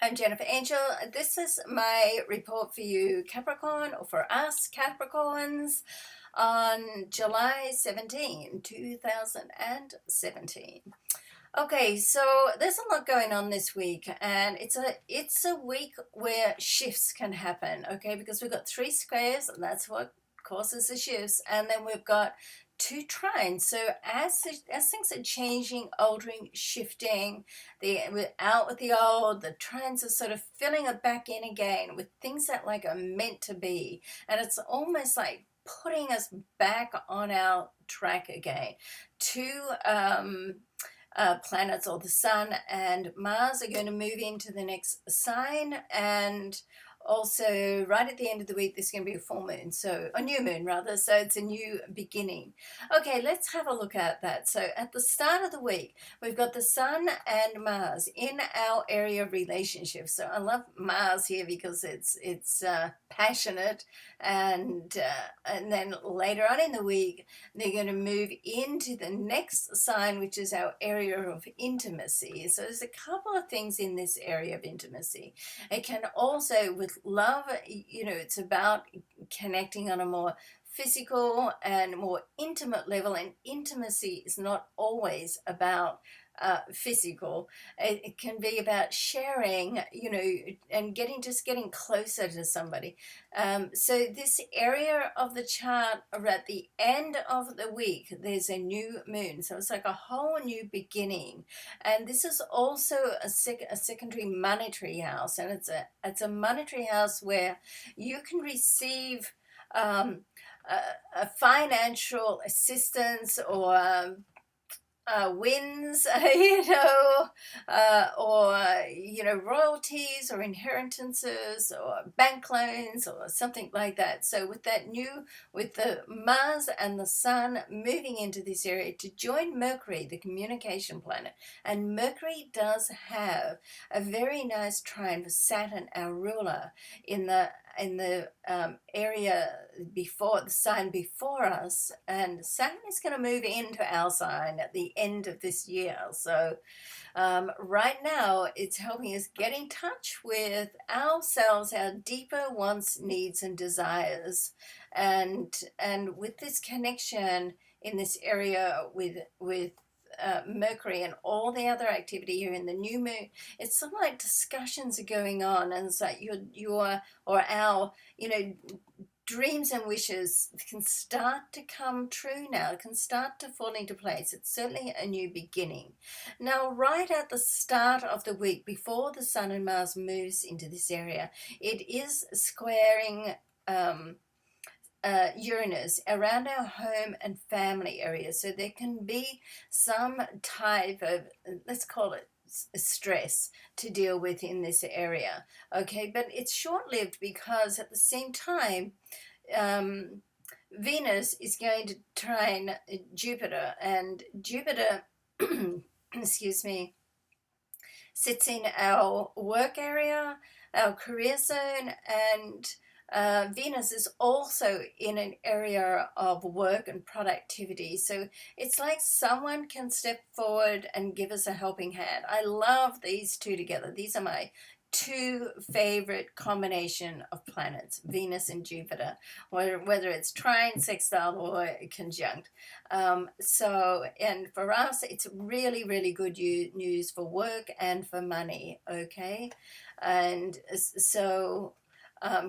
I'm Jennifer Angel. This is my report for you, Capricorn, or for us, Capricorns, on July 17, 2017. Okay, so there's a lot going on this week, and it's a week where shifts can happen, okay, because we've got three squares, and that's what causes the shifts, and then we've got two trines. So as things are changing, altering, shifting, we're out with the old, the trines are sort of filling it back in again with things that like are meant to be, and it's almost like putting us back on our track again. Two planets, or the Sun and Mars, are going to move into the next sign, and also right at the end of the week there's going to be a full moon, so a new moon rather, so it's a new beginning. Okay, let's have a look at that. So at the start of the week we've got the Sun and Mars in our area of relationships. So I love Mars here because it's passionate, and then later on in the week they're going to move into the next sign, which is our area of intimacy. So there's a couple of things in this area of intimacy. It can also, with love, it's about connecting on a more physical and more intimate level, and intimacy is not always about physical. It can be about sharing, and getting closer to somebody. So this area of the chart, at the end of the week, there's a new moon. So it's like a whole new beginning. And this is also a secondary monetary house. And it's a monetary house where you can receive a financial assistance, or wins, or royalties or inheritances or bank loans or something like that. So with the Mars and the Sun moving into this area to join Mercury, the communication planet, and Mercury does have a very nice trine for Saturn, our ruler, in the area before the sign before us, and Saturn is going to move into our sign at the end of this year. So right now it's helping us get in touch with ourselves, our deeper wants, needs, and desires, and with this connection in this area with Mercury and all the other activity here in the new moon, it's sort of like discussions are going on, and it's like your or our dreams and wishes can start to come true now, can start to fall into place. It's certainly a new beginning. Now, right at the start of the week, before the Sun and Mars moves into this area, it is squaring Uranus around our home and family areas. So there can be some type of, let's call it, stress to deal with in this area. Okay, but it's short-lived because at the same time, Venus is going to trine Jupiter, and Jupiter, excuse me, sits in our work area, our career zone, and Venus is also in an area of work and productivity. So it's like someone can step forward and give us a helping hand. I love these two together. These are my two favorite combination of planets, Venus and Jupiter, whether it's trine, sextile, or conjunct. And for us, it's really, really good news for work and for money, okay? And so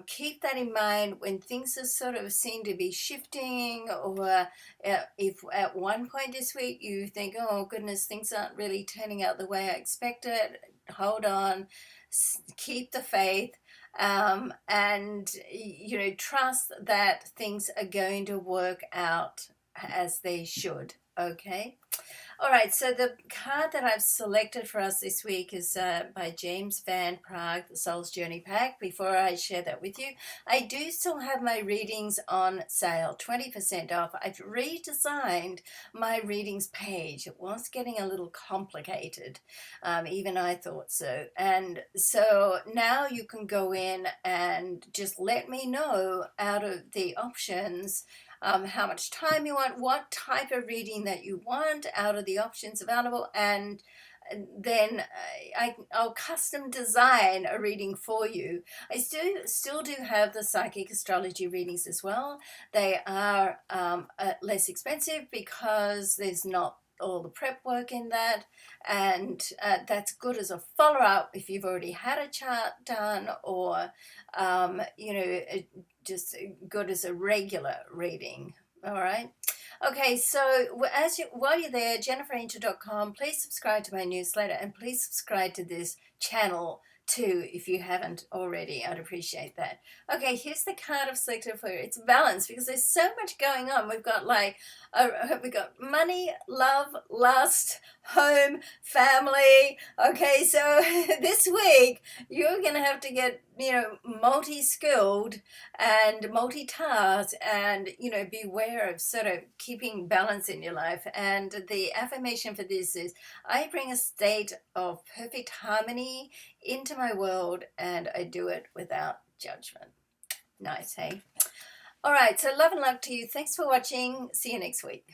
keep that in mind when things are sort of seem to be shifting, or if at one point this week you think, oh goodness, things aren't really turning out the way I expected, hold on, keep the faith, and trust that things are going to work out as they should. Okay. All right, so the card that I've selected for us this week is by James Van Praagh, The Soul's Journey Pack. Before I share that with you, I do still have my readings on sale, 20% off. I've redesigned my readings page. It was getting a little complicated. Even I thought so. And so now you can go in and just let me know out of the options how much time you want, what type of reading that you want out of the options available, and then I'll custom design a reading for you. I still do have the psychic astrology readings as well. They are less expensive because there's not all the prep work in that, and that's good as a follow-up if you've already had a chart done, or just good as a regular reading. All right. Okay, so while you're there, jenniferangel.com, please subscribe to my newsletter, and please subscribe to this channel too if you haven't already. I'd appreciate that. Okay, here's the card I've selected for you. It's balance, because there's so much going on. We've got we've got money, love, lust, home, family. Okay, so this week you're going to have to get, multi-skilled and multitask, and beware of sort of keeping balance in your life. And the affirmation for this is, I bring a state of perfect harmony into my world, and I do it without judgment. Nice, hey? All right, so love and luck to you. Thanks for watching. See you next week.